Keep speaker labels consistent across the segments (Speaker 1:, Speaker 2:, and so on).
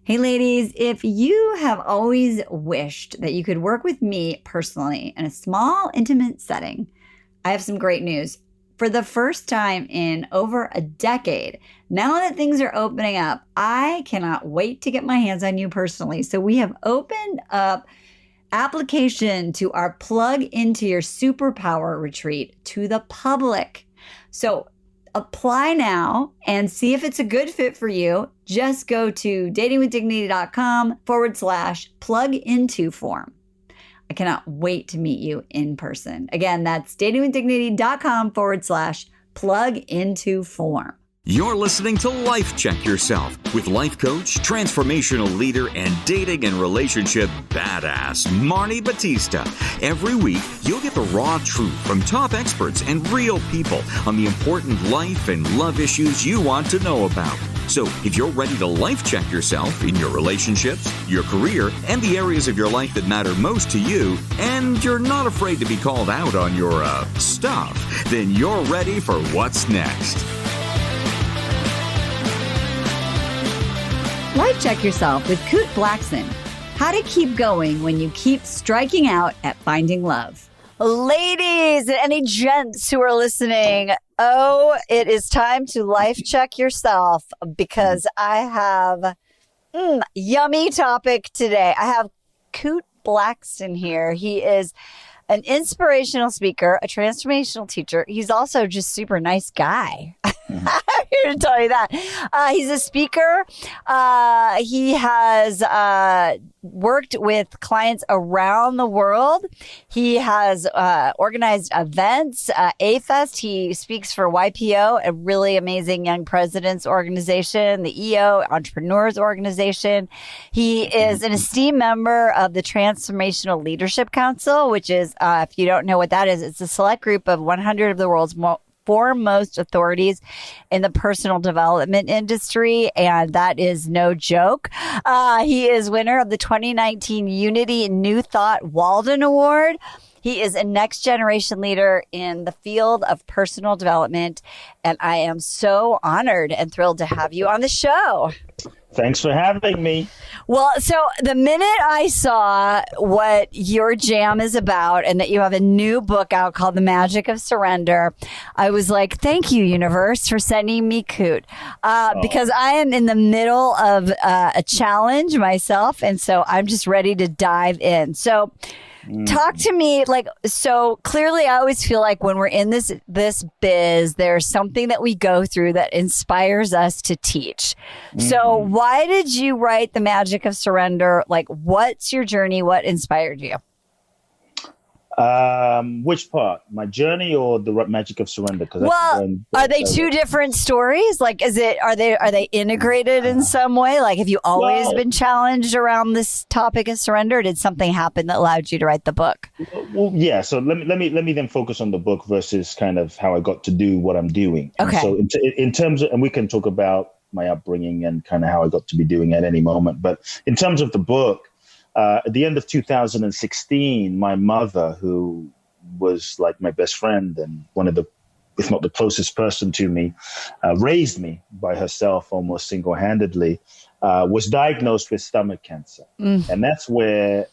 Speaker 1: Hey, ladies, if you have always wished that you could work with me personally in a small, intimate setting, I have some great news. For the first time in over a decade, now that things are opening up, I cannot wait to get my hands on you personally. So we have opened up application to our Plug into Your Superpower retreat to the public. So apply now and see if it's a good fit for you. Just go to datingwithdignity.com/plug into form. I cannot wait to meet you in person. Again, that's datingwithdignity.com/plug into form.
Speaker 2: You're listening to Life Check Yourself with life coach, transformational leader, and dating and relationship badass, Marni Batista. Every week, you'll get the raw truth from top experts and real people on the important life and love issues you want to know about. So if you're ready to life check yourself in your relationships, your career, and the areas of your life that matter most to you, and you're not afraid to be called out on your stuff, then you're ready for what's next.
Speaker 1: Life Check Yourself with Kute Blackson. How to keep going when you keep striking out at finding love. Ladies and any gents who are listening, it is time to life check yourself because I have yummy topic today. I have Kute Blackson here. He is an inspirational speaker, a transformational teacher. He's also just super nice guy. I'm here to tell you that. He's a speaker. He has worked with clients around the world. He has organized events, A-Fest. He speaks for YPO, a really amazing young presidents organization, the EO Entrepreneurs Organization. He is an esteemed member of the Transformational Leadership Council, which is, if you don't know what that is, it's a select group of 100 of the world's foremost authorities in the personal development industry, and that is no joke. He is winner of the 2019 Unity New Thought Walden Award. He is a next generation leader in the field of personal development, and I am so honored and thrilled to have you on the show.
Speaker 3: Thanks for having me.
Speaker 1: Well, so the minute I saw what your jam is about and that you have a new book out called The Magic of Surrender, I was like, thank you, universe, for sending me Kute. Because I am in the middle of a challenge myself. And so I'm just ready to dive in. So talk to me, so clearly I always feel like when we're in this biz, there's something that we go through that inspires us to teach. So why did you write The Magic of Surrender? What's your journey? What inspired you?
Speaker 3: Which part? My journey or the Magic of Surrender?
Speaker 1: Are they two different stories? Are they integrated in some way? Have you always been challenged around this topic of surrender? Or did something happen that allowed you to write the book?
Speaker 3: Well, yeah. So let me then focus on the book versus kind of how I got to do what I'm doing.
Speaker 1: Okay.
Speaker 3: So in terms of, and we can talk about my upbringing and kind of how I got to be doing it at any moment. But in terms of the book, at the end of 2016, my mother, who was like my best friend and one of the, if not the closest person to me, raised me by herself almost single-handedly, was diagnosed with stomach cancer. And that's where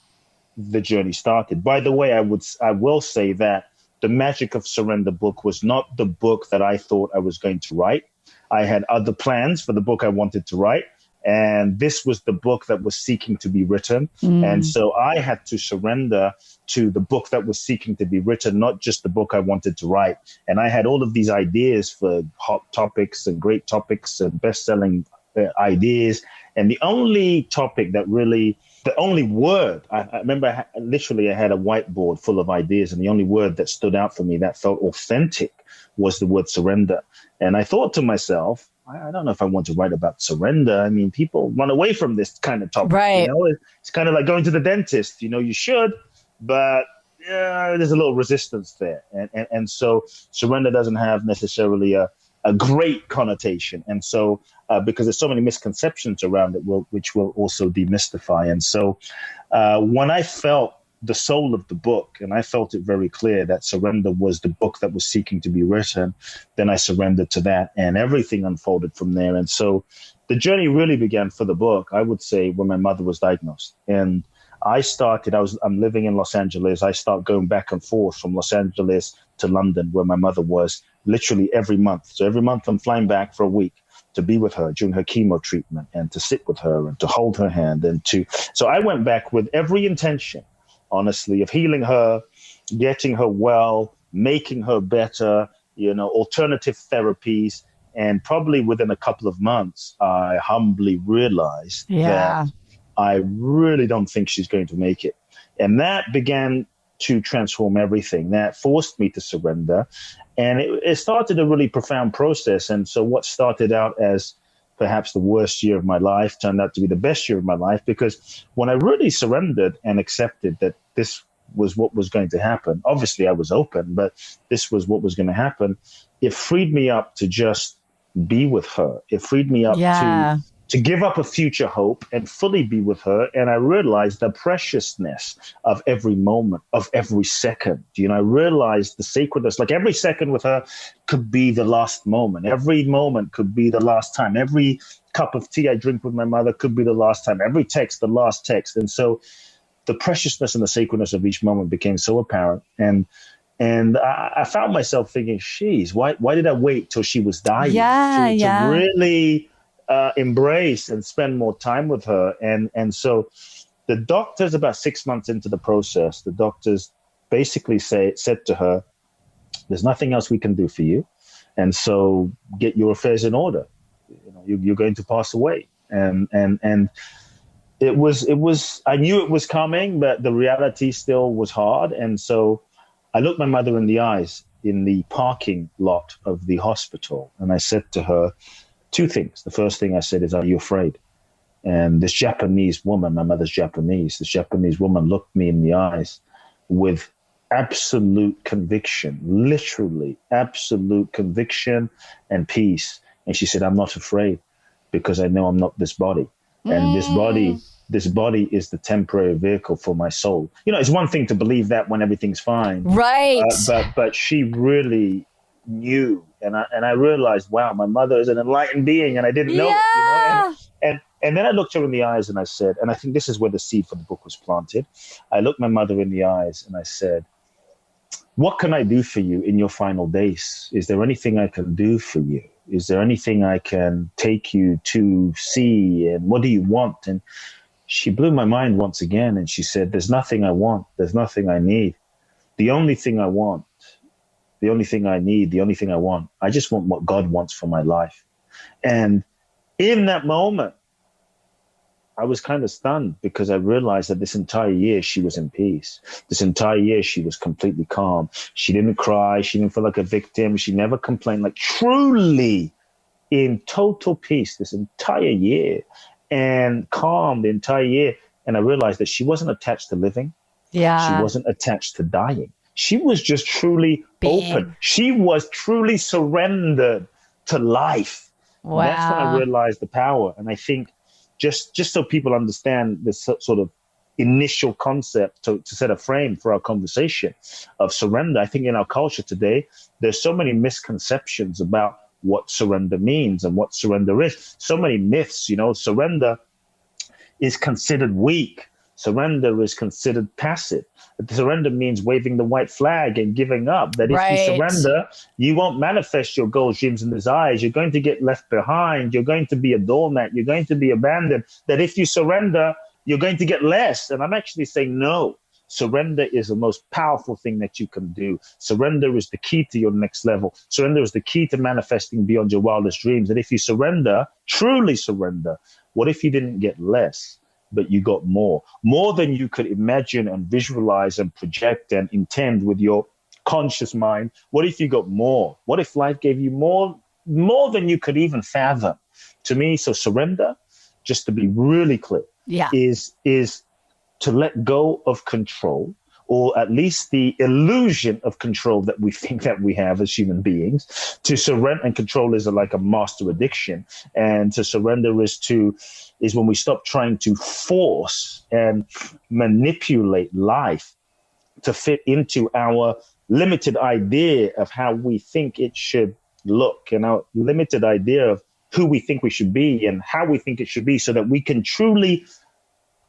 Speaker 3: the journey started. By the way, I will say that The Magic of Surrender book was not the book that I thought I was going to write. I had other plans for the book I wanted to write. And this was the book that was seeking to be written. And so I had to surrender to the book that was seeking to be written, not just the book I wanted to write. And I had all of these ideas for hot topics and great topics and best-selling ideas. And the only topic that really, the only word, I remember I had a whiteboard full of ideas. And the only word that stood out for me that felt authentic was the word surrender. And I thought to myself, I don't know if I want to write about surrender. I mean, people run away from this kind of topic.
Speaker 1: Right.
Speaker 3: It's kind of like going to the dentist. You should, but there's a little resistance there. And so surrender doesn't have necessarily a great connotation. And so because there's so many misconceptions around it, which will also demystify. And so when I felt the soul of the book, and I felt it very clear that surrender was the book that was seeking to be written, then I surrendered to that, and everything unfolded from there. And so the journey really began for the book, I would say, when my mother was diagnosed. And I'm living in Los Angeles. I start going back and forth from Los Angeles to London, where my mother was, literally every month. So every month I'm flying back for a week to be with her during her chemo treatment and to sit with her and to hold her hand so I went back with every intention, honestly, of healing her, getting her well, making her better, alternative therapies. And probably within a couple of months, I humbly realized that I really don't think she's going to make it. And that began to transform everything. That forced me to surrender. And it started a really profound process. And so what started out as perhaps the worst year of my life turned out to be the best year of my life, because when I really surrendered and accepted that this was what was going to happen, obviously I was open, but this was what was going to happen, it freed me up to just be with her. It freed me up to give up a future hope and fully be with her. And I realized the preciousness of every moment, of every second. I realized the sacredness, like every second with her could be the last moment. Every moment could be the last time. Every cup of tea I drink with my mother could be the last time. Every text, the last text. And so the preciousness and the sacredness of each moment became so apparent. And I found myself thinking, geez, why did I wait till she was dying to really embrace and spend more time with her? And so the doctors, about 6 months into the process, the doctors basically said to her, there's nothing else we can do for you. And so get your affairs in order. You're going to pass away. And it was, I knew it was coming, but the reality still was hard. And so I looked my mother in the eyes in the parking lot of the hospital. And I said to her two things. The first thing I said is, are you afraid? And this Japanese woman, my mother's Japanese, this Japanese woman looked me in the eyes with absolute conviction, literally absolute conviction and peace. And she said, I'm not afraid because I know I'm not this body. And this body is the temporary vehicle for my soul. It's one thing to believe that when everything's fine.
Speaker 1: Right.
Speaker 3: But she really knew. And I realized, wow, my mother is an enlightened being and I didn't know it. And then I looked her in the eyes and I said, and I think this is where the seed for the book was planted. I looked my mother in the eyes and I said, what can I do for you in your final days? Is there anything I can do for you? Is there anything I can take you to see? And what do you want? And she blew my mind once again. And she said, there's nothing I want. There's nothing I need. The only thing I want, the only thing I need, the only thing I want, I just want what God wants for my life. And in that moment, I was kind of stunned because I realized that this entire year she was in peace. This entire year she was completely calm. She didn't cry. She didn't feel like a victim. She never complained, like truly in total peace this entire year and calm the entire year. And I realized that she wasn't attached to living.
Speaker 1: Yeah.
Speaker 3: She wasn't attached to dying. She was just truly open. She was truly surrendered to life.
Speaker 1: Wow.
Speaker 3: And that's when I realized the power. And I think just so people understand this sort of initial concept to set a frame for our conversation of surrender, I think in our culture today, there's so many misconceptions about what surrender means and what surrender is. So many myths, surrender is considered weak. Surrender is considered passive. Surrender means waving the white flag and giving up. That if you surrender, you won't manifest your goals, dreams, and desires. You're going to get left behind. You're going to be a doormat. You're going to be abandoned. That if you surrender, you're going to get less. And I'm actually saying no. Surrender is the most powerful thing that you can do. Surrender is the key to your next level. Surrender is the key to manifesting beyond your wildest dreams. And if you surrender, truly surrender, what if you didn't get less, but you got more than you could imagine and visualize and project and intend with your conscious mind? What if you got more? What if life gave you more than you could even fathom? To me, so surrender, just to be really clear, is to let go of control or at least the illusion of control that we think that we have as human beings. To surrender, and control is like a master addiction. And to surrender is when we stop trying to force and manipulate life to fit into our limited idea of how we think it should look, and our limited idea of who we think we should be and how we think it should be, so that we can truly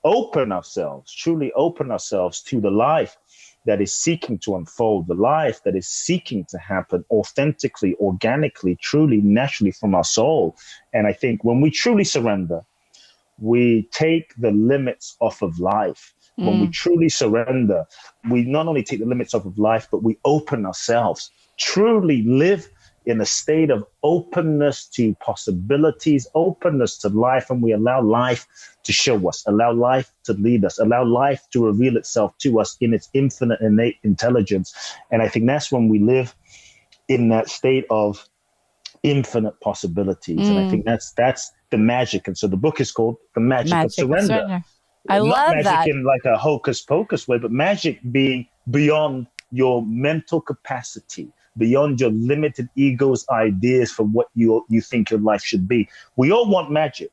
Speaker 3: open ourselves to the life that is seeking to unfold, the life that is seeking to happen authentically, organically, truly, naturally from our soul. And I think when we truly surrender, we take the limits off of life. When we truly surrender, we not only take the limits off of life, but we open ourselves, truly live in a state of openness to possibilities, openness to life, and we allow life to show us, allow life to lead us, allow life to reveal itself to us in its infinite innate intelligence. And I think that's when we live in that state of infinite possibilities. And I think that's the magic. And so the book is called The Magic of Surrender.
Speaker 1: I love
Speaker 3: magic
Speaker 1: that.
Speaker 3: in like a hocus pocus way, but magic being beyond your mental capacity, beyond your limited ego's ideas for what you think your life should be. We all want magic,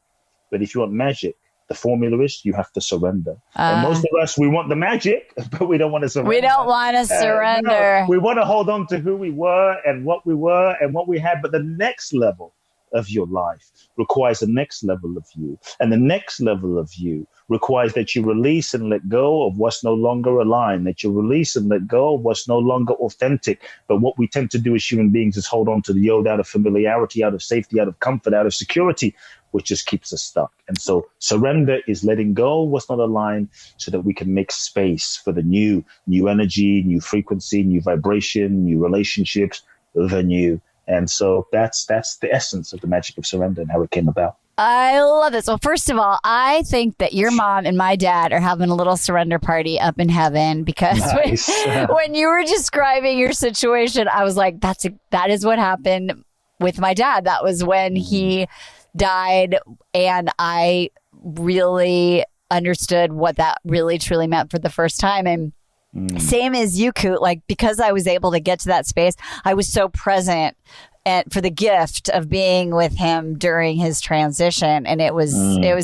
Speaker 3: but if you want magic, the formula is you have to surrender. And most of us, we want the magic, but we don't want to surrender.
Speaker 1: We don't want to surrender.
Speaker 3: No. We want to hold on to who we were and what we had. But the next level of your life requires the next level of you. And the next level of you requires that you release and let go of what's no longer aligned, that you release and let go of what's no longer authentic. But what we tend to do as human beings is hold on to the old out of familiarity, out of safety, out of comfort, out of security, which just keeps us stuck. And so surrender is letting go of what's not aligned so that we can make space for the new energy, new frequency, new vibration, new relationships, the new. And so that's the essence of the Magic of Surrender and how it came about.
Speaker 1: I love this. Well, first of all, I think that your mom and my dad are having a little surrender party up in heaven, because
Speaker 3: Nice.
Speaker 1: when you were describing your situation, I was like, that is what happened with my dad. That was when he died, and I really understood what that really truly meant for the first time. And same as you, Kute, like, because I was able to get to that space, I was so present and for the gift of being with him during his transition. And it was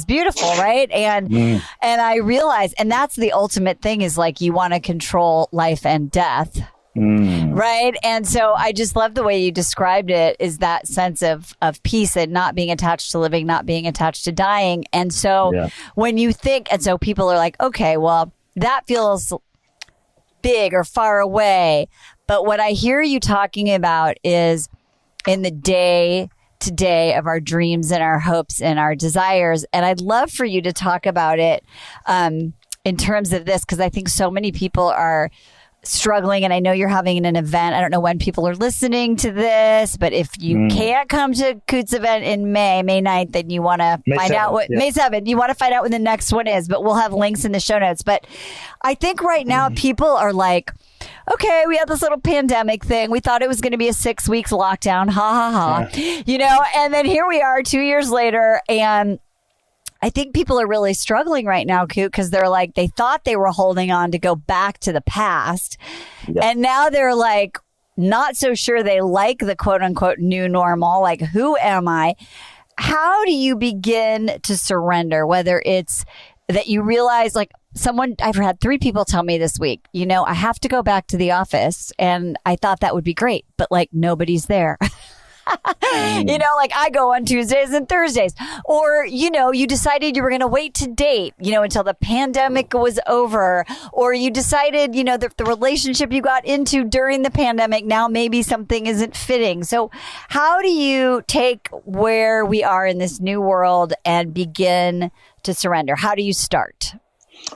Speaker 1: beautiful. Right. And I realized, and that's the ultimate thing, is like, you want to control life and death. Right. And so I just love the way you described it, is that sense of peace and not being attached to living, not being attached to dying. And so when you think, and so people are like, okay, well, that feels big or far away. But what I hear you talking about is in the day to day of our dreams and our hopes and our desires. And I'd love for you to talk about it in terms of this, because I think so many people are struggling, and I know you're having an event. I don't know when people are listening to this, but if you can't come to Kute's event in May 9th, then you want to find out what May 7th, you want to find out when the next one is, but we'll have links in the show notes. But I think right now people are like, okay, we had this little pandemic thing. We thought it was going to be a 6 weeks lockdown. Ha ha ha. You know, and then here we are 2 years later, and I think people are really struggling right now, Kute, because they're like, they thought they were holding on to go back to the past. And now they're like, not so sure they like the quote unquote new normal. Like, who am I? How do you begin to surrender? Whether it's that you realize, like, I've had 3 people tell me this week, you know, I have to go back to the office, and I thought that would be great, but like, nobody's there. You know, like, I go on Tuesdays and Thursdays. Or, you know, you decided you were going to wait to date, you know, until the pandemic was over. Or you decided, you know, the relationship you got into during the pandemic, now maybe something isn't fitting. So how do you take where we are in this new world and begin to surrender? How do you start?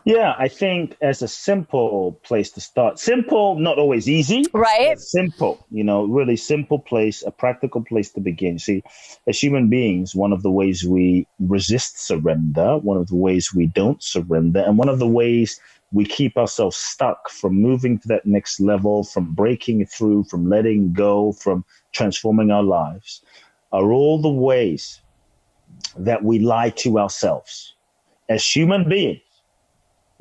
Speaker 3: Yeah, I think as a simple place to start. Simple, not always easy.
Speaker 1: Right.
Speaker 3: Simple, you know, really simple place, a practical place to begin. See, as human beings, one of the ways we resist surrender, one of the ways we don't surrender, and one of the ways we keep ourselves stuck from moving to that next level, from breaking through, from letting go, from transforming our lives, are all the ways that we lie to ourselves. As human beings,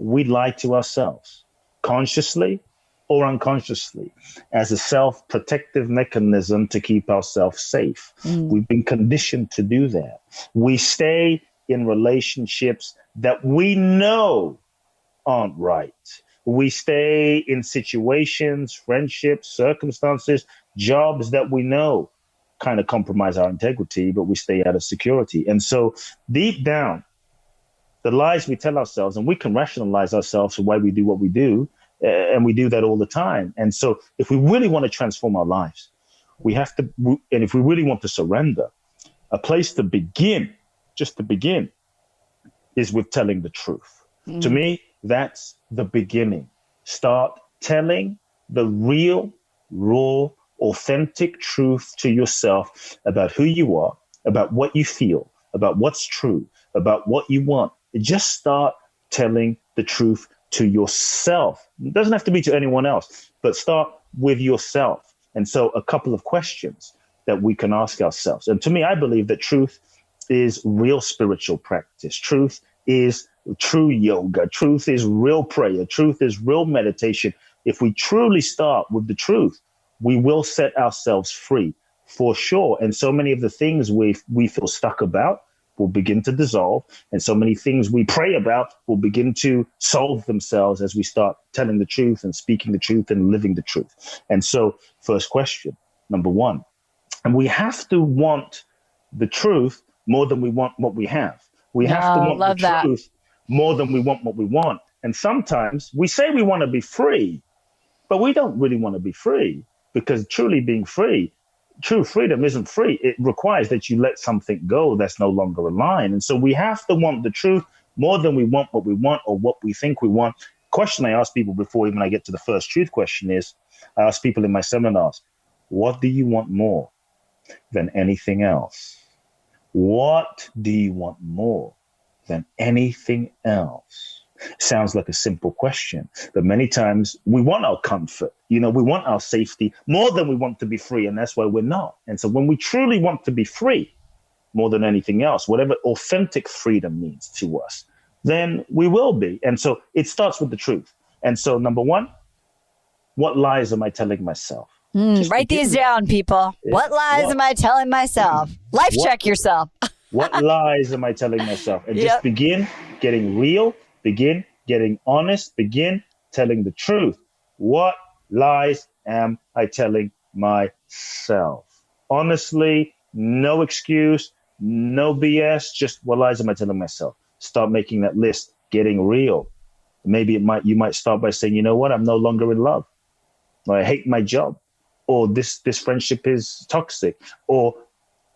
Speaker 3: we lie to ourselves. consciously or unconsciously, as a self-protective mechanism to keep ourselves safe. We've been conditioned to do that. We stay in relationships that we know aren't right. We stay in situations, friendships, circumstances, jobs that we know kind of compromise our integrity, but we stay out of security. And so deep down, the lies we tell ourselves, and we can rationalize ourselves for why we do what we do, and we do that all the time. And so if we really want to transform our lives, we have to, and if we really want to surrender, a place to begin, just to begin, is with telling the truth. To me, that's the beginning. Start telling the real, raw, authentic truth to yourself about who you are, about what you feel, about what's true, about what you want. Just start telling the truth to yourself. It doesn't have to be to anyone else, but start with yourself. And so a couple of questions that we can ask ourselves. And to me, I believe that truth is real spiritual practice. Truth is true yoga. Truth is real prayer. Truth is real meditation. If we truly start with the truth, we will set ourselves free for sure. And so many of the things we feel stuck about will begin to dissolve. And so many things we pray about will begin to solve themselves as we start telling the truth and speaking the truth and living the truth. And so first question, number one, and we have to want the truth more than we want what we have. We have to want the truth more than we want what we want. And sometimes we say we want to be free, but we don't really want to be free, because truly being free, true freedom isn't free. It requires that you let something go that's no longer aligned. And so we have to want the truth more than we want what we want or what we think we want. Question I ask people before even I get to the first truth question is, I ask people in my seminars, what do you want more than anything else? What do you want more than anything else? Sounds like a simple question, but many times we want our comfort, we want our safety more than we want to be free, and that's why we're not. And so when we truly want to be free more than anything else, whatever authentic freedom means to us, then we will be. And so it starts with the truth. And so number one, what lies am I telling myself?
Speaker 1: Write these down, people. Yeah. What lies am I telling myself? Life check yourself.
Speaker 3: What lies am I telling myself? And just begin getting real, begin getting honest, begin telling the truth. What lies am I telling myself? Honestly, no excuse, no BS, just what lies am I telling myself? Start making that list, getting real. Maybe you might start by saying, you know what, I'm no longer in love. Or I hate my job. Or this friendship is toxic. Or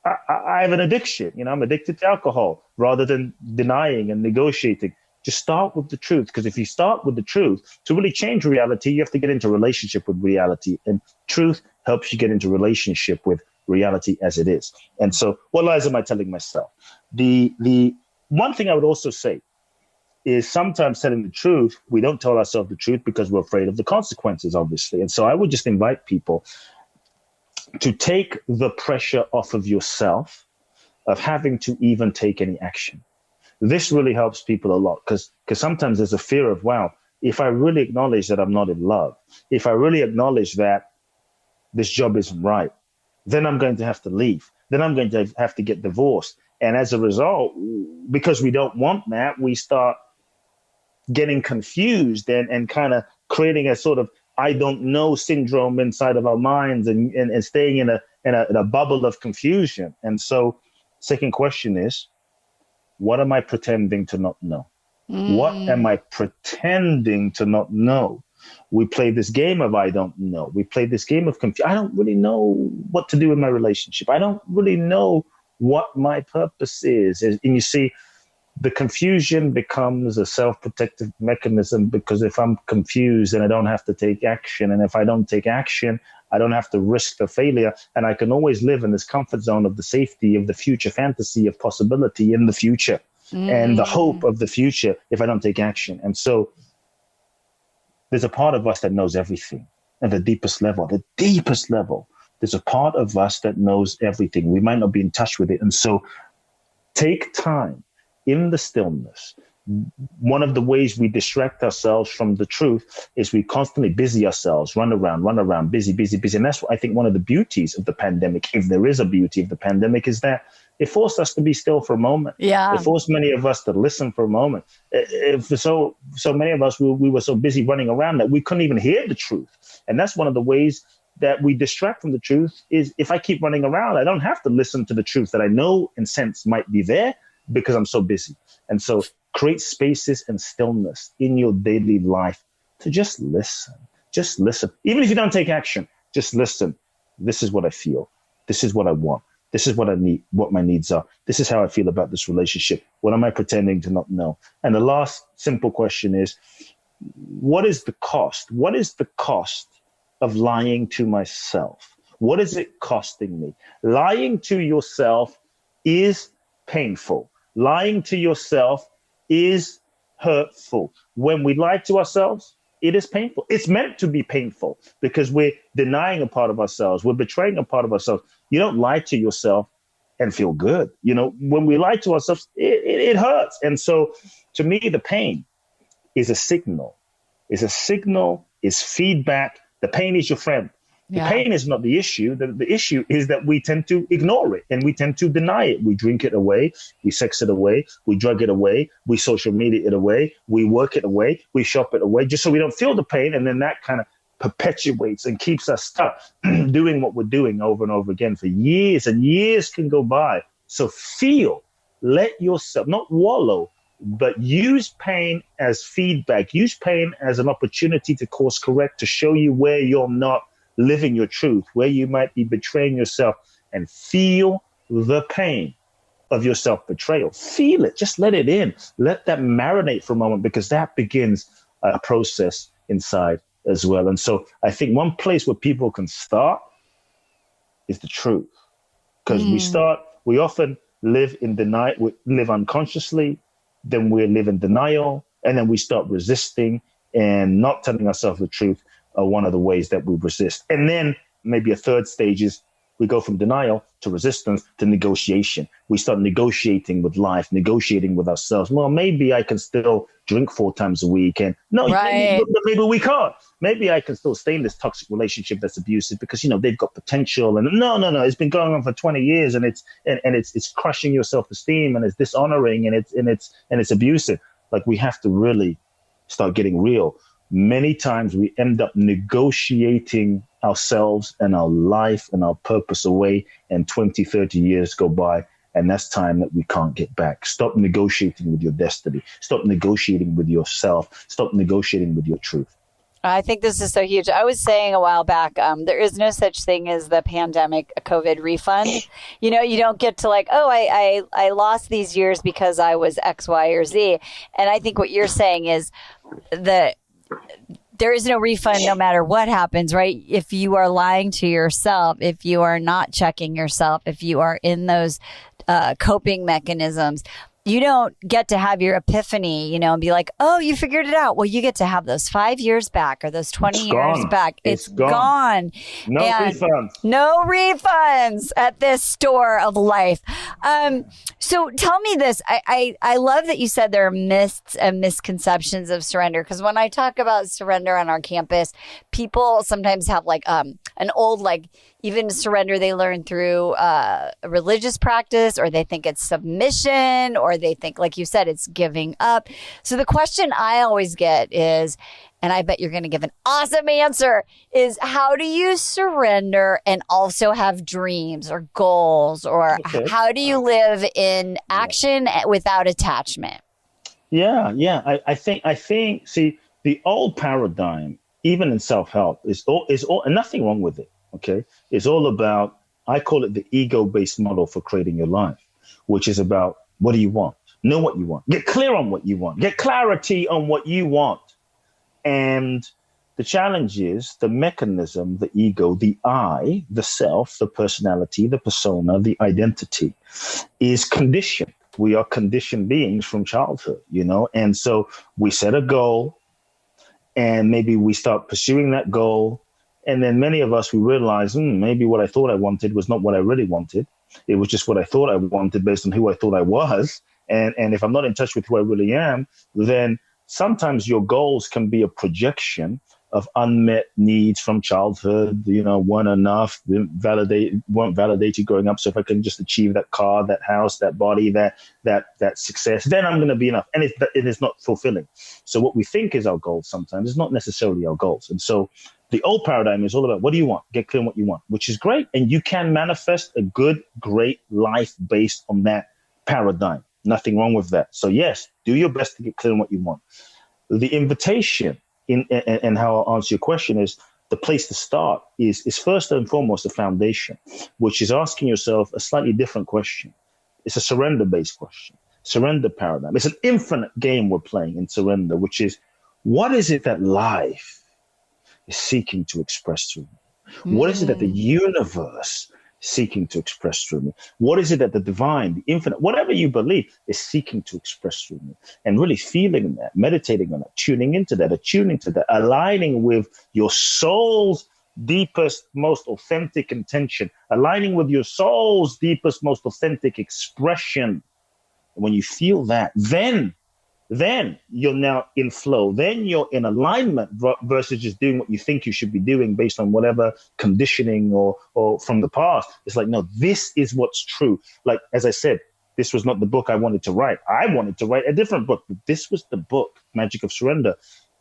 Speaker 3: I have an addiction. I'm addicted to alcohol, rather than denying and negotiating. Just start with the truth, because if you start with the truth, to really change reality, you have to get into relationship with reality. And truth helps you get into relationship with reality as it is. And so what lies am I telling myself? The one thing I would also say is sometimes telling the truth, we don't tell ourselves the truth because we're afraid of the consequences, obviously. And so I would just invite people to take the pressure off of yourself of having to even take any action. This really helps people a lot, because sometimes there's a fear of, wow, if I really acknowledge that I'm not in love, if I really acknowledge that this job isn't right, then I'm going to have to leave. Then I'm going to have to get divorced. And as a result, because we don't want that, we start getting confused and kind of creating a sort of I don't know syndrome inside of our minds and staying in a bubble of confusion. And so second question is, what am I pretending to not know? What am I pretending to not know? We play this game of I don't know. We play this game of confusion. I don't really know what to do in my relationship. I don't really know what my purpose is. And you see, the confusion becomes a self-protective mechanism, because if I'm confused, then I don't have to take action. And if I don't take action, I don't have to risk the failure. And I can always live in this comfort zone of the safety of the future, fantasy of possibility in the future and the hope of the future if I don't take action. And so there's a part of us that knows everything at the deepest level, There's a part of us that knows everything. We might not be in touch with it. And so take time in the stillness one of the ways we distract ourselves from the truth is we constantly busy ourselves, run around, busy. And that's what I think one of the beauties of the pandemic, if there is a beauty of the pandemic, is that it forced us to be still for a moment.
Speaker 1: Yeah.
Speaker 3: It forced many of us to listen for a moment. For so many of us, we were so busy running around that we couldn't even hear the truth. And that's one of the ways that we distract from the truth is if I keep running around, I don't have to listen to the truth that I know in sense might be there because I'm so busy. And so create spaces and stillness in your daily life to just listen. Just listen. Even if you don't take action, just listen. This is what I feel. This is what I want. This is what I need, what my needs are. This is how I feel about this relationship. What am I pretending to not know? And the last simple question is, what is the cost? What is the cost of lying to myself? What is it costing me? Lying to yourself is painful. Lying to yourself is hurtful. When we lie to ourselves, it is painful. It's meant to be painful because we're denying a part of ourselves. We're betraying a part of ourselves. You don't lie to yourself and feel good. You know, when we lie to ourselves, it hurts. And so to me, the pain is a signal. It's a signal, is feedback. The pain is your friend. The pain is not the issue. The issue is that we tend to ignore it and we tend to deny it. We drink it away. We sex it away. We drug it away. We social media it away. We work it away. We shop it away just so we don't feel the pain. And then that kind of perpetuates and keeps us stuck doing what we're doing over and over again for years, and years can go by. So feel, let yourself not wallow, but use pain as feedback. Use pain as an opportunity to course correct, to show you where you're not living your truth, where you might be betraying yourself, and feel the pain of your self-betrayal. Feel it. Just let it in. Let that marinate for a moment, because that begins a process inside as well. And so I think one place where people can start is the truth, because we often live in denial, we live unconsciously, then we live in denial, and then we start resisting and not telling ourselves the truth. Are one of the ways that we resist. And then maybe a third stage is we go from denial to resistance to negotiation. We start negotiating with life, negotiating with ourselves. Well, maybe I can still drink 4 times a week. And no, maybe we can't. Maybe I can still stay in this toxic relationship that's abusive because, you know, they've got potential. And no, it's been going on for 20 years and it's crushing your self-esteem and it's dishonoring and it's abusive. Like, we have to really start getting real. Many times we end up negotiating ourselves and our life and our purpose away, and 20, 30 years go by, and that's time that we can't get back. Stop negotiating with your destiny. Stop negotiating with yourself. Stop negotiating with your truth.
Speaker 1: I think this is so huge. I was saying a while back, there is no such thing as the pandemic COVID refund. You know, you don't get to like, oh, I lost these years because I was X, Y, or Z. And I think what you're saying is that there is no refund no matter what happens, right? If you are lying to yourself, if you are not checking yourself, if you are in those coping mechanisms, you don't get to have your epiphany, you know, and be like, oh, you figured it out. Well, you get to have those 5 years back or those 20 years back. It's gone.
Speaker 3: No refunds.
Speaker 1: No refunds at this store of life. So tell me this. I love that you said there are myths and misconceptions of surrender, because when I talk about surrender on our campus, people sometimes have like an old, like, even surrender they learn through a religious practice, or they think it's submission, or they think, like you said, it's giving up. So the question I always get is, and I bet you're going to give an awesome answer, is how do you surrender and also have dreams or goals? Or how do you live in action without attachment? Yeah.
Speaker 3: I think, see, the old paradigm, even in self-help, is all, and nothing wrong with it. Okay. It's all about, I call it the ego-based model for creating your life, which is about, what do you want? Know what you want. Get clear on what you want. Get clarity on what you want. And the challenge is the mechanism, the ego, the I, the self, the personality, the persona, the identity is conditioned. We are conditioned beings from childhood, you know? And so we set a goal and maybe we start pursuing that goal. And then many of us, we realize, maybe what I thought I wanted was not what I really wanted. It was just what I thought I wanted based on who I thought I was. And if I'm not in touch with who I really am, then sometimes your goals can be a projection of unmet needs from childhood, weren't enough, weren't validated growing up. So if I can just achieve that car, that house, that body, that success, then I'm going to be enough. And it is not fulfilling. So what we think is our goals sometimes is not necessarily our goals. And so the old paradigm is all about, what do you want? Get clear on what you want, which is great. And you can manifest a good, great life based on that paradigm. Nothing wrong with that. So yes, do your best to get clear on what you want. The invitation and how I'll answer your question is, the place to start is first and foremost a foundation, which is asking yourself a slightly different question. It's a surrender-based question, surrender paradigm. It's an infinite game we're playing in surrender, which is, what is it that life is seeking to express through me? What is it that the universe is seeking to express through me? What is it that the divine, the infinite, whatever you believe, is seeking to express through me? And really feeling that, meditating on that, tuning into that, attuning to that, aligning with your soul's deepest, most authentic intention, aligning with your soul's deepest, most authentic expression. When you feel that, then you're now in flow. Then you're in alignment versus just doing what you think you should be doing based on whatever conditioning or from the past. It's like, no, this is what's true. Like, as I said, this was not the book I wanted to write. I wanted to write a different book, but this was the book, Magic of Surrender,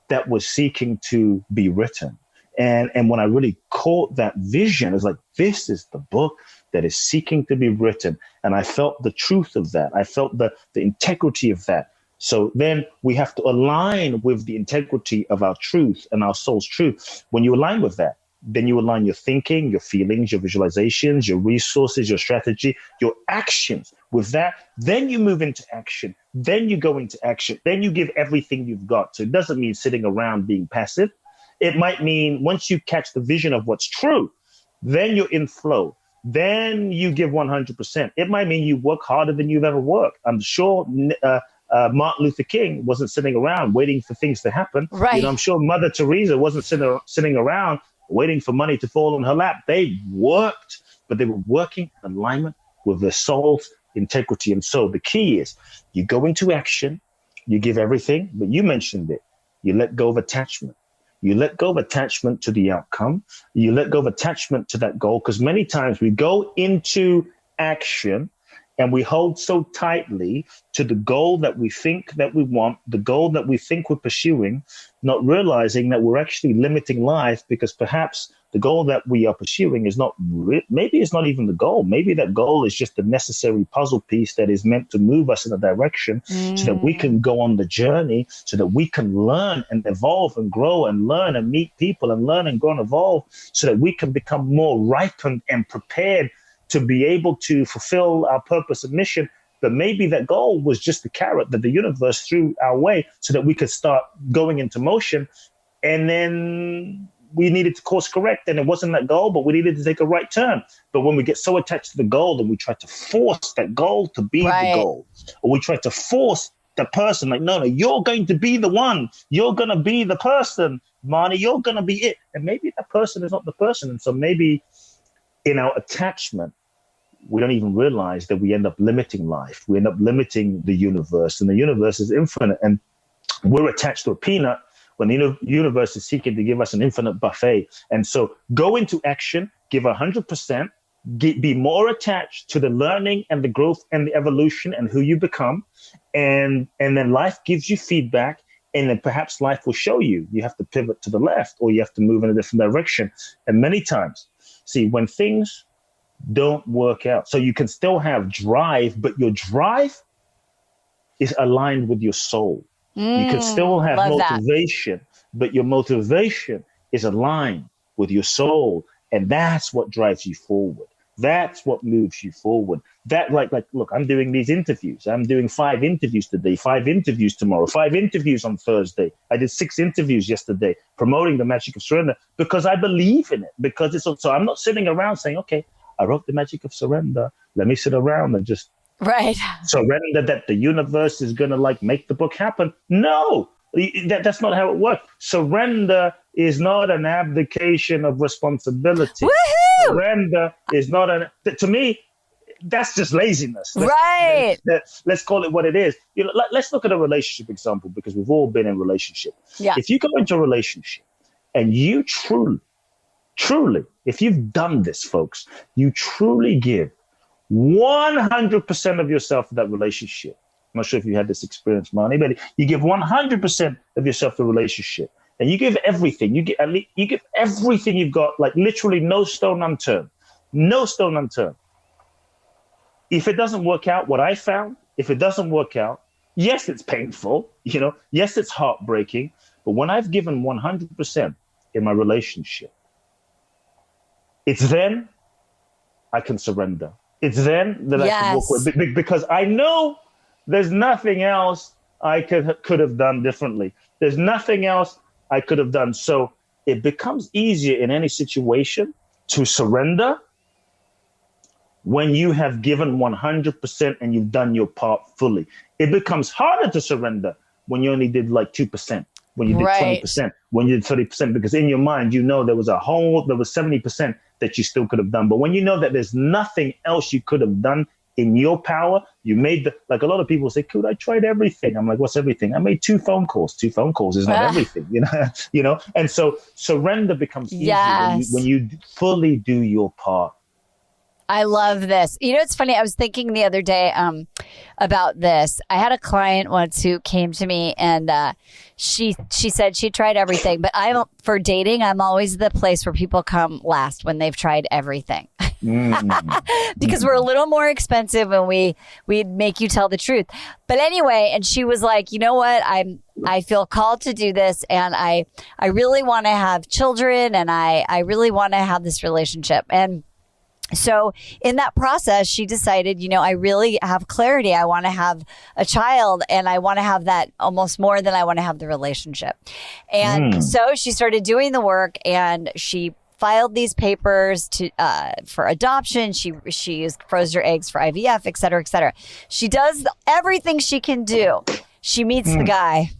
Speaker 3: that was seeking to be written. And when I really caught that vision, it's like, this is the book that is seeking to be written. And I felt the truth of that. I felt the integrity of that. So then we have to align with the integrity of our truth and our soul's truth. When you align with that, then you align your thinking, your feelings, your visualizations, your resources, your strategy, your actions with that. Then you move into action. Then you go into action. Then you give everything you've got. So it doesn't mean sitting around being passive. It might mean once you catch the vision of what's true, then you're in flow. Then you give 100%. It might mean you work harder than you've ever worked. I'm sure Martin Luther King wasn't sitting around waiting for things to happen.
Speaker 1: Right.
Speaker 3: I'm sure Mother Teresa wasn't sitting around waiting for money to fall on her lap. They worked, but they were working in alignment with their soul's integrity. And so the key is you go into action, you give everything, but you mentioned it. You let go of attachment. You let go of attachment to the outcome. You let go of attachment to that goal, because many times we go into action and we hold so tightly to the goal that we think that we want, the goal that we think we're pursuing, not realizing that we're actually limiting life, because perhaps the goal that we are pursuing is not, maybe it's not even the goal. Maybe that goal is just the necessary puzzle piece that is meant to move us in a direction so that we can go on the journey, so that we can learn and evolve and grow and learn and meet people and learn and grow and evolve, so that we can become more ripened and prepared to be able to fulfill our purpose and mission. But maybe that goal was just the carrot that the universe threw our way so that we could start going into motion. And then we needed to course correct, and it wasn't that goal, but we needed to take a right turn. But when we get so attached to the goal, then we try to force that goal to be the goal. Or we try to force the person, like, no, you're going to be the one. You're going to be the person, Marni. You're going to be it. And maybe that person is not the person. And so maybe in our attachment, we don't even realize that we end up limiting life. We end up limiting the universe, and the universe is infinite. And we're attached to a peanut when the universe is seeking to give us an infinite buffet. And so go into action, give 100%, be more attached to the learning and the growth and the evolution and who you become. And then life gives you feedback, and then perhaps life will show you have to pivot to the left, or you have to move in a different direction. And many times, see, when things don't work out, so you can still have drive, but your drive is aligned with your soul. You can still have motivation, but your motivation is aligned with your soul. And that's what drives you forward. That's what moves you forward. That like, look, I'm doing these interviews. I'm doing 5 interviews today, 5 interviews tomorrow, 5 interviews on Thursday. I did 6 interviews yesterday promoting the Magic of Surrender, because I believe in it, because it's so I'm not sitting around saying, okay, I wrote the Magic of Surrender. Let me sit around and just surrender that the universe is going to make the book happen. No, that's not how it works. Surrender is not an abdication of responsibility.
Speaker 1: Woohoo!
Speaker 3: Surrender is not to me, that's just laziness.
Speaker 1: Right.
Speaker 3: Let's call it what it is. Let's look at a relationship example, because we've all been in relationship.
Speaker 1: Yeah.
Speaker 3: If you go into a relationship and you truly, if you've done this, folks, you truly give 100% of yourself to that relationship. I'm not sure if you had this experience, Marni, but you give 100% of yourself to the relationship, and you give everything. You give everything you've got, like literally no stone unturned. No stone unturned. If it doesn't work out, what I found, if it doesn't work out, yes, it's painful, yes, it's heartbreaking, but when I've given 100% in my relationship, it's then I can surrender. It's then that I can walk away, because I know there's nothing else I could have done differently. There's nothing else I could have done. So it becomes easier in any situation to surrender when you have given 100% and you've done your part fully. It becomes harder to surrender when you only did like 2%, when you did 20%, when you did 30%, because in your mind, there was 70% that you still could have done. But when you know that there's nothing else you could have done in your power, you made like a lot of people say, Kute, I tried everything. I'm like, what's everything? I made 2 phone calls. 2 phone calls is not everything, And so surrender becomes easier when you fully do your part.
Speaker 1: I love this. It's funny. I was thinking the other day about this. I had a client once who came to me, and she said she tried everything. But for dating, I'm always the place where people come last when they've tried everything. Because we're a little more expensive and we'd make you tell the truth. But anyway, and she was like, you know what? I feel called to do this, and I really want to have children, and I really want to have this relationship. And so in that process, she decided, I really have clarity. I want to have a child, and I want to have that almost more than I want to have the relationship. And so she started doing the work, and she filed these papers for adoption. She froze her eggs for IVF, et cetera, et cetera. She does everything she can do. She meets the guy.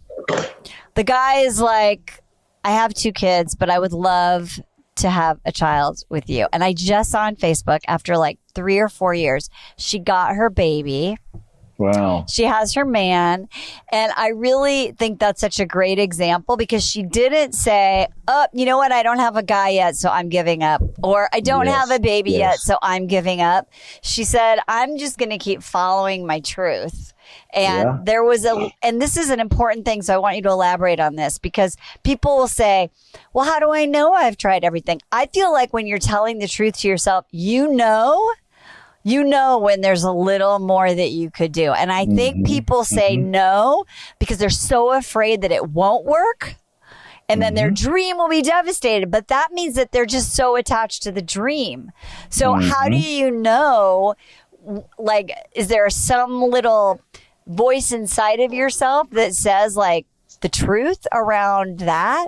Speaker 1: The guy is like, I have 2 kids, but I would love to have a child with you. And I just saw on Facebook, after like 3 or 4 years, she got her baby.
Speaker 3: Wow.
Speaker 1: She has her man. And I really think that's such a great example, because she didn't say, oh, you know what? I don't have a guy yet, so I'm giving up. Or I don't have a baby yet, so I'm giving up. She said, I'm just going to keep following my truth. And there was and this is an important thing, so I want you to elaborate on this, because people will say, well, how do I know I've tried everything? I feel like when you're telling the truth to yourself, you know when there's a little more that you could do. And I think people say no because they're so afraid that it won't work. And then their dream will be devastated. But that means that they're just so attached to the dream. So how do you know, like, is there some little voice inside of yourself that says like the truth around that?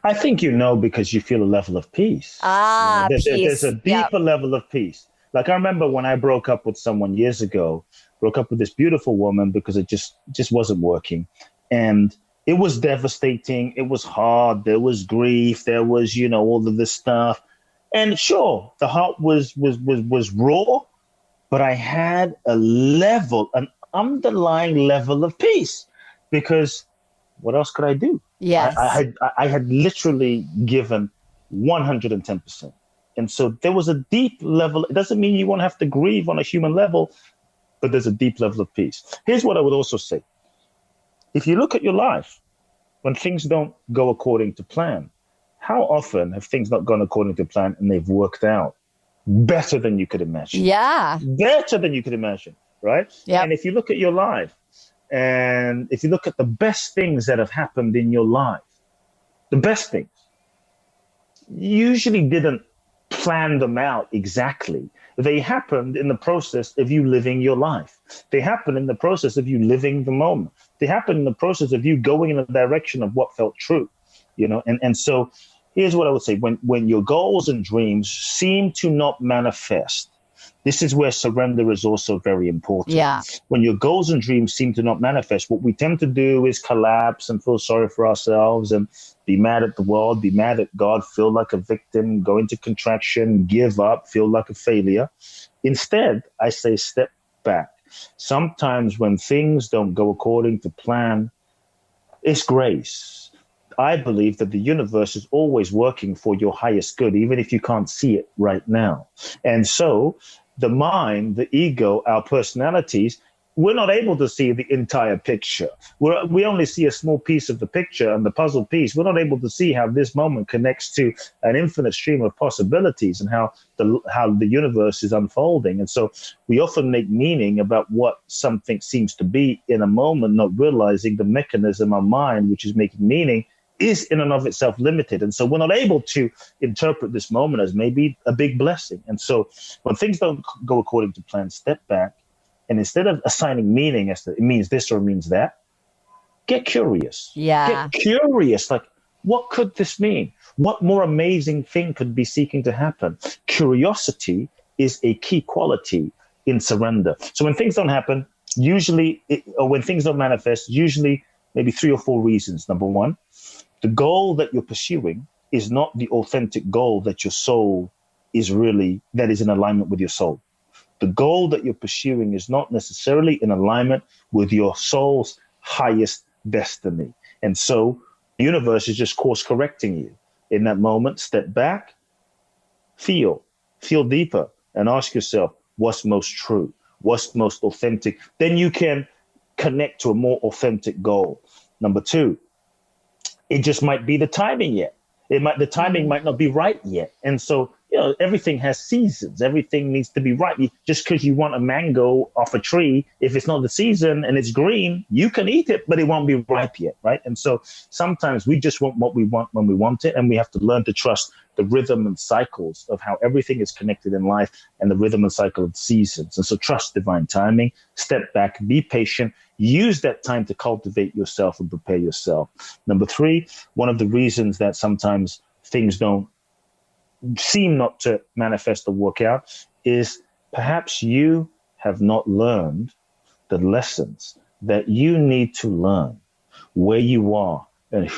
Speaker 3: I think because you feel a level of peace.
Speaker 1: Peace.
Speaker 3: There's a deeper level of peace. Like I remember when I broke up with someone years ago, broke up with this beautiful woman because it just wasn't working. And it was devastating. It was hard. There was grief. There was, all of this stuff. And sure, the heart was raw, but I had an underlying level of peace, because what else could I do?
Speaker 1: Yes.
Speaker 3: I had literally given 110%. And so there was a deep level. It doesn't mean you won't have to grieve on a human level, but there's a deep level of peace. Here's what I would also say. If you look at your life, when things don't go according to plan, how often have things not gone according to plan and they've worked out better than you could imagine?
Speaker 1: Yeah.
Speaker 3: Better than you could imagine, right?
Speaker 1: Yeah.
Speaker 3: And if you look at your life, and if you look at the best things that have happened in your life, the best things, you usually didn't plan them out exactly. They happened in the process of you living your life. They happened in the process of you living the moment. They happened in the process of you going in the direction of what felt true, And so here's what I would say. When your goals and dreams seem to not manifest, this is where surrender is also very important.
Speaker 1: Yeah.
Speaker 3: When your goals and dreams seem to not manifest, what we tend to do is collapse and feel sorry for ourselves and be mad at the world, be mad at God, feel like a victim, go into contraction, give up, feel like a failure. Instead, I say step back. Sometimes when things don't go according to plan, it's grace. I believe that the universe is always working for your highest good, even if you can't see it right now. And so the mind, the ego, our personalities, we're not able to see the entire picture. We only see a small piece of the picture and the puzzle piece. We're not able to see how this moment connects to an infinite stream of possibilities and how the universe is unfolding. And so we often make meaning about what something seems to be in a moment, not realizing the mechanism, our mind, which is making meaning, is in and of itself limited. And so we're not able to interpret this moment as maybe a big blessing. And so when things don't go according to plan, step back. And instead of assigning meaning as to it means this or it means that, get curious.
Speaker 1: Yeah.
Speaker 3: Get curious. Like, what could this mean? What more amazing thing could be seeking to happen? Curiosity is a key quality in surrender. So when things don't happen, or when things don't manifest, usually maybe 3 or 4 reasons. Number one, the goal that you're pursuing is not the authentic goal that your soul that is in alignment with your soul. The goal that you're pursuing is not necessarily in alignment with your soul's highest destiny. And so the universe is just course correcting you. In that moment, step back, feel deeper, and ask yourself, what's most true? What's most authentic? Then you can connect to a more authentic goal. Number 2, it just might be the timing yet. The timing might not be right yet. And so, everything has seasons. Everything needs to be right. Just because you want a mango off a tree, if it's not the season and it's green, you can eat it, but it won't be ripe yet, right? And so sometimes we just want what we want when we want it, and we have to learn to trust the rhythm and cycles of how everything is connected in life and the rhythm and cycle of seasons. And so trust divine timing, step back, be patient, use that time to cultivate yourself and prepare yourself. Number 3, one of the reasons that sometimes things don't seem not to manifest or work out is perhaps you have not learned the lessons that you need to learn where you are and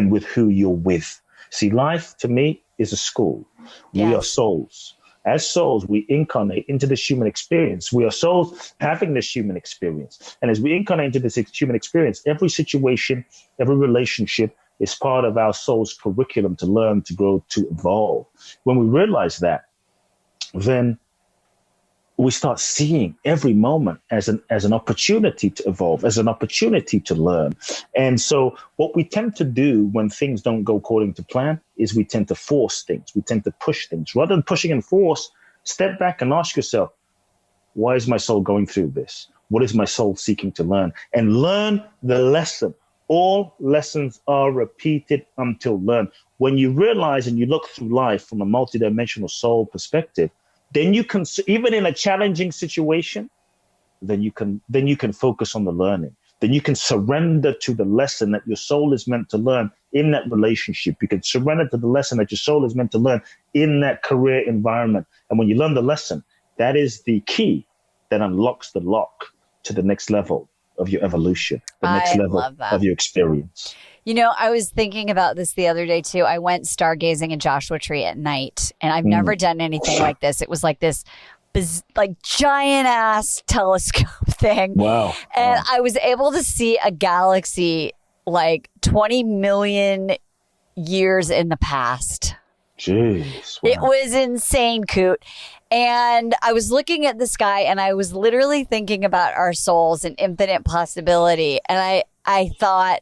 Speaker 3: with who you're with. See, life to me is a school. Yes. We are souls. As souls, we incarnate into this human experience. We are souls having this human experience. And as we incarnate into this human experience, every situation, every relationship is part of our soul's curriculum to learn, to grow, to evolve. When we realize that, then we start seeing every moment as an opportunity to evolve, as an opportunity to learn. And so what we tend to do when things don't go according to plan is we tend to force things. We tend to push things. Rather than pushing and force, step back and ask yourself, why is my soul going through this? What is my soul seeking to learn? And learn the lesson. All lessons are repeated until learned. When you realize and you look through life from a multidimensional soul perspective, then you can, even in a challenging situation, then you can focus on the learning. Then you can surrender to the lesson that your soul is meant to learn in that relationship. You can surrender to the lesson that your soul is meant to learn in that career environment. And when you learn the lesson, that is the key that unlocks the lock to the next level of your evolution, the next level of your experience.
Speaker 1: I was thinking about this the other day too. I went stargazing in Joshua Tree at night, and I've never done anything like this. It was like this giant ass telescope thing. Wow. And I was able to see a galaxy like 20 million years in the past.
Speaker 3: Jeez. Wow.
Speaker 1: It was insane, Kute. And I was looking at the sky, and I was literally thinking about our souls and infinite possibility. And I thought,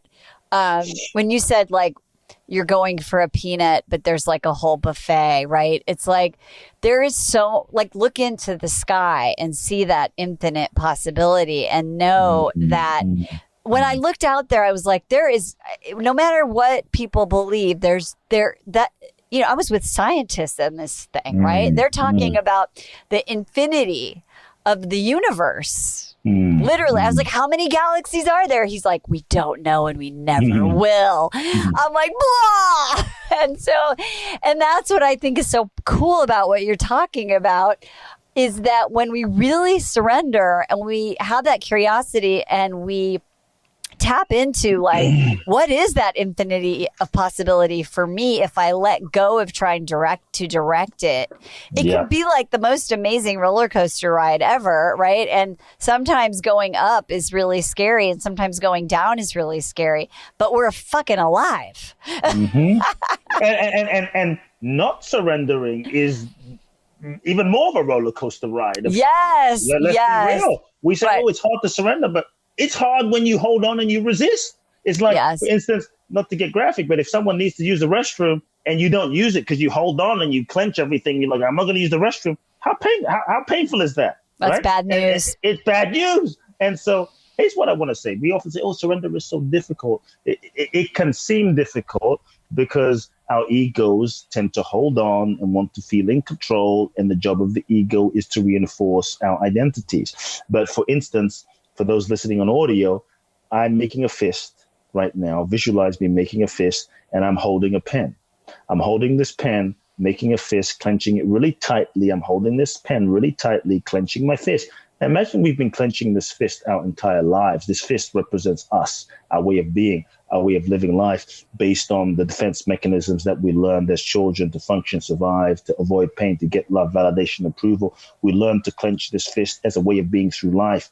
Speaker 1: when you said like you're going for a peanut, but there's like a whole buffet, right? It's like there is look into the sky and see that infinite possibility and know that when I looked out there, I was like, there is, no matter what people believe, I was with scientists in this thing, right? They're talking about the infinity of the universe. Literally, I was like, how many galaxies are there? He's like, we don't know and we never will. I'm like, blah. And that's what I think is so cool about what you're talking about, is that when we really surrender and we have that curiosity and we tap into like, what is that infinity of possibility for me if I let go of trying to direct it? It can be like the most amazing roller coaster ride ever, right? And sometimes going up is really scary and sometimes going down is really scary, but we're fucking alive.
Speaker 3: And not surrendering is even more of a roller coaster ride.
Speaker 1: Yes.
Speaker 3: Let's be real. We say,
Speaker 1: Right.
Speaker 3: oh, it's hard to surrender, but it's hard when you hold on and you resist. It's like, for instance, not to get graphic, but if someone needs to use the restroom and you don't use it because you hold on and you clench everything, you're like, I'm not going to use the restroom. How painful is that?
Speaker 1: That's
Speaker 3: right?
Speaker 1: bad news.
Speaker 3: It's bad news. And so here's what I want to say. We often say, oh, surrender is so difficult. It can seem difficult because our egos tend to hold on and want to feel in control. And the job of the ego is to reinforce our identities. But for instance, for those listening on audio, I'm making a fist right now. Visualize me making a fist and I'm holding a pen. I'm holding this pen, making a fist, clenching it really tightly. I'm holding this pen really tightly, clenching my fist. Now imagine we've been clenching this fist our entire lives. This fist represents us, our way of being, our way of living life based on the defense mechanisms that we learned as children to function, survive, to avoid pain, to get love, validation, approval. We learn to clench this fist as a way of being through life.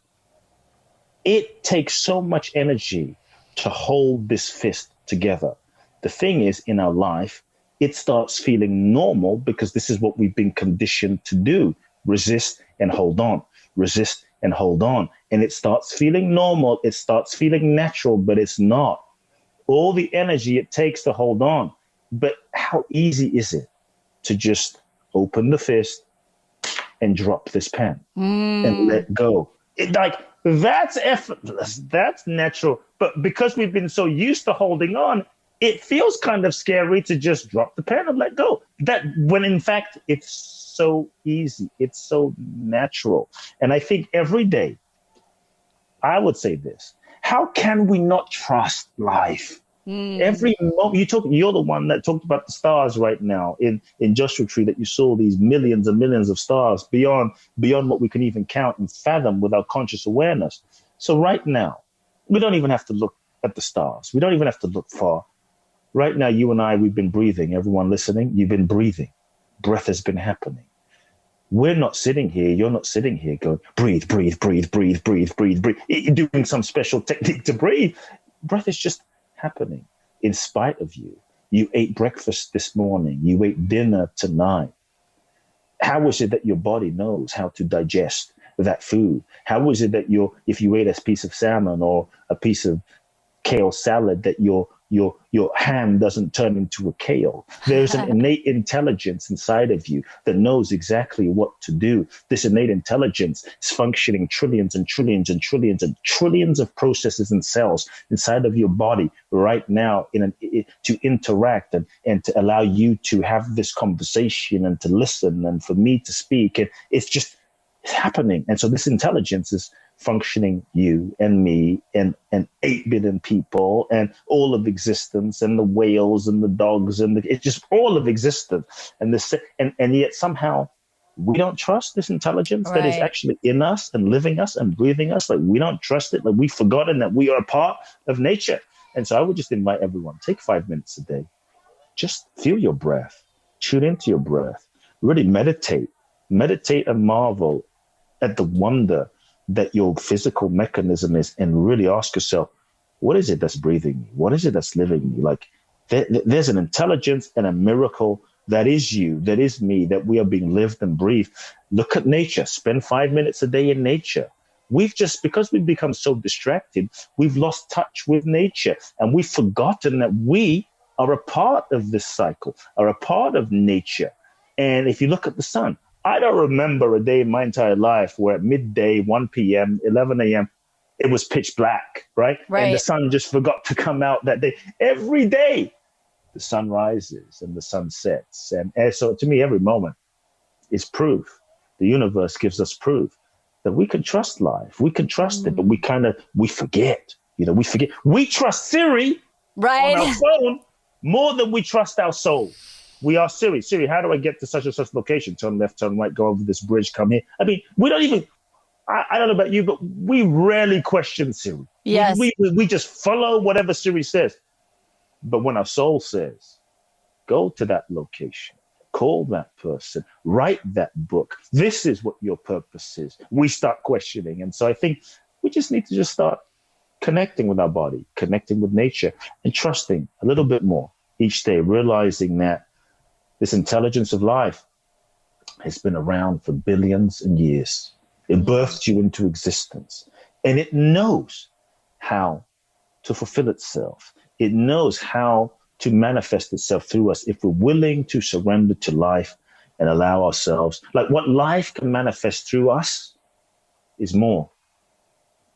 Speaker 3: It takes so much energy to hold this fist together. The thing is, in our life, it starts feeling normal because this is what we've been conditioned to do. Resist and hold on. Resist and hold on. And it starts feeling normal. It starts feeling natural, but it's not. All the energy it takes to hold on. But how easy is it to just open the fist and drop this pen and let go? That's effortless. That's natural. But because we've been so used to holding on, it feels kind of scary to just drop the pen and let go. That when in fact it's so easy, it's so natural. And I think every day, I would say this: how can we not trust life? Every moment you're the one that talked about the stars right now in Joshua Tree, that you saw these millions and millions of stars beyond what we can even count and fathom with our conscious awareness. So right now, we don't even have to look at the stars. We don't even have to look far. Right now, you and I, we've been breathing. Everyone listening, you've been breathing. Breath has been happening. We're not sitting here. You're not sitting here going, breathe, breathe, breathe, breathe, breathe, breathe, breathe. You're doing some special technique to breathe. Breath is just happening in spite of you. You ate breakfast this morning. You ate dinner tonight. How is it that your body knows how to digest that food? How is it that if you ate a piece of salmon or a piece of kale salad, that your ham doesn't turn into a kale? There's an innate intelligence inside of you that knows exactly what to do. This innate intelligence is functioning trillions and trillions and trillions and trillions of processes and cells inside of your body right now to interact and to allow you to have this conversation and to listen and for me to speak. And it's happening. And so this intelligence is functioning you and me and 8 billion people and all of existence and the whales and the dogs and it's just all of existence. And yet somehow we don't trust this intelligence that is actually in us and living us and breathing us. Like we don't trust it. Like we've forgotten that we are a part of nature. And so I would just invite everyone, take 5 minutes a day. Just feel your breath, tune into your breath, really meditate and marvel at the wonder that your physical mechanism is, and really ask yourself, what is it that's breathing me? What is it that's living me? Like there's an intelligence and a miracle that is you, that is me, that we are being lived and breathed. Look at nature. Spend 5 minutes a day in nature. Because we've become so distracted, we've lost touch with nature and we've forgotten that we are a part of this cycle, are a part of nature. And if you look at the sun, I don't remember a day in my entire life where at midday, 1 p.m., 11 a.m., it was pitch black, right? And the sun just forgot to come out that day. Every day, the sun rises and the sun sets. And so to me, every moment is proof. The universe gives us proof that we can trust life. We can trust it, but we forget. We forget. We trust Siri on our phone more than we trust our soul. We are Siri. Siri, how do I get to such and such location? Turn left, turn right, go over this bridge, come here. I mean, we don't even, I don't know about you, but we rarely question Siri.
Speaker 1: Yes.
Speaker 3: We just follow whatever Siri says. But when our soul says, go to that location, call that person, write that book, this is what your purpose is, we start questioning. And so I think we just need to just start connecting with our body, connecting with nature, and trusting a little bit more each day, realizing that this intelligence of life has been around for billions of years. It birthed you into existence, and it knows how to fulfill itself. It knows how to manifest itself through us if we're willing to surrender to life and allow ourselves, like what life can manifest through us is more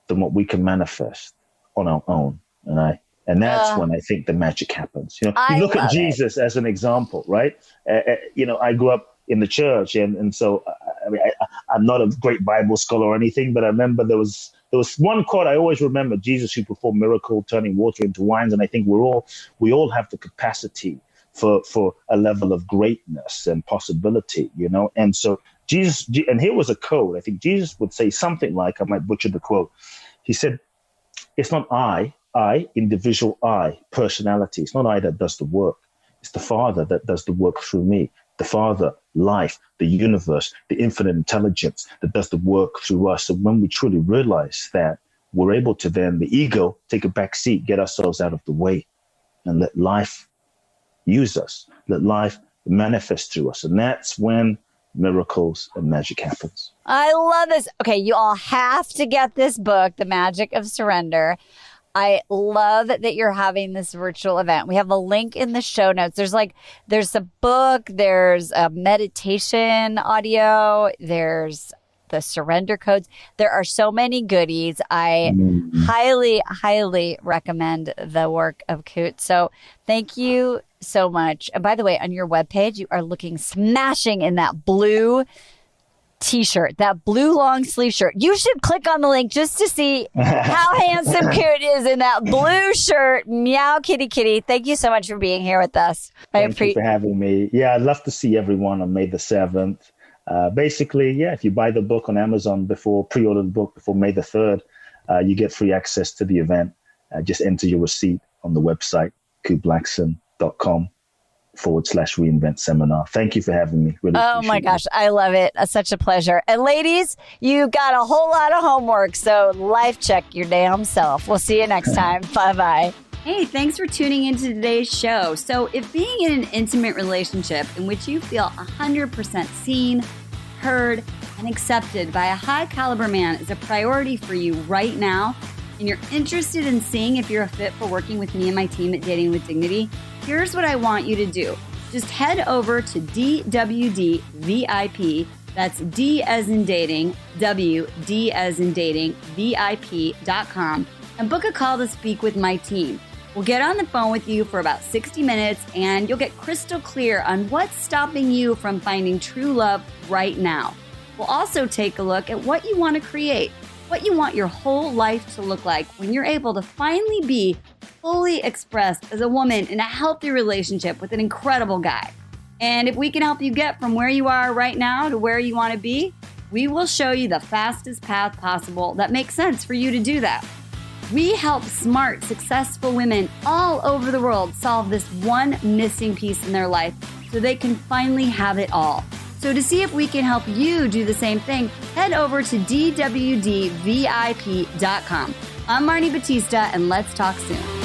Speaker 3: than what we can manifest on our own. And that's when I think the magic happens. You look at Jesus as an example, right? I grew up in the church, and so I'm not a great Bible scholar or anything, but I remember there was one quote I always remember: Jesus who performed miracle, turning water into wines. And I think we all have the capacity for a level of greatness and possibility, And so Jesus, and here was a code. I think Jesus would say something like, I might butcher the quote. He said, "It's not I, individual I, personality. It's not I that does the work. It's the Father that does the work through me. The Father, life, the universe, the infinite intelligence that does the work through us." And when we truly realize that, we're able to then, the ego, take a back seat, get ourselves out of the way, and let life use us, let life manifest through us. And that's when miracles and magic happens.
Speaker 1: I love this. Okay, you all have to get this book, The Magic of Surrender. I love that you're having this virtual event. We have a link in the show notes. There's a book, there's a meditation audio, there's the surrender codes. There are so many goodies. I highly, highly recommend the work of Kute. So thank you so much. And by the way, on your webpage, you are looking smashing in that blue t-shirt, that blue long sleeve shirt. You should click on the link just to see how handsome Kute is in that blue shirt. Meow kitty kitty. Thank you so much for being here with us.
Speaker 3: Thank you for having me. Yeah, I'd love to see everyone on May the 7th. Basically, if you buy the book on Amazon pre-order the book before May the 3rd, you get free access to the event. Just enter your receipt on the website, kuteblackson.com/reinvent seminar. Thank you for having me. Really
Speaker 1: my gosh, I love it. It's such a pleasure. And ladies, you got a whole lot of homework, so life check your damn self. We'll see you next time. Bye-bye. Hey, thanks for tuning into today's show. So if being in an intimate relationship in which you feel 100% seen, heard, and accepted by a high caliber man is a priority for you right now, and you're interested in seeing if you're a fit for working with me and my team at Dating with Dignity, here's what I want you to do. Just head over to DWD VIP, that's D as in dating, W, D as in dating, VIP.com, and book a call to speak with my team. We'll get on the phone with you for about 60 minutes, and you'll get crystal clear on what's stopping you from finding true love right now. We'll also take a look at what you want to create, what you want your whole life to look like when you're able to finally be fully expressed as a woman in a healthy relationship with an incredible guy. And if we can help you get from where you are right now to where you want to be, we will show you the fastest path possible that makes sense for you to do that. We help smart, successful women all over the world solve this one missing piece in their life so they can finally have it all. So to see if we can help you do the same thing, head over to DWDVIP.com. I'm Marni Batista, and let's talk soon.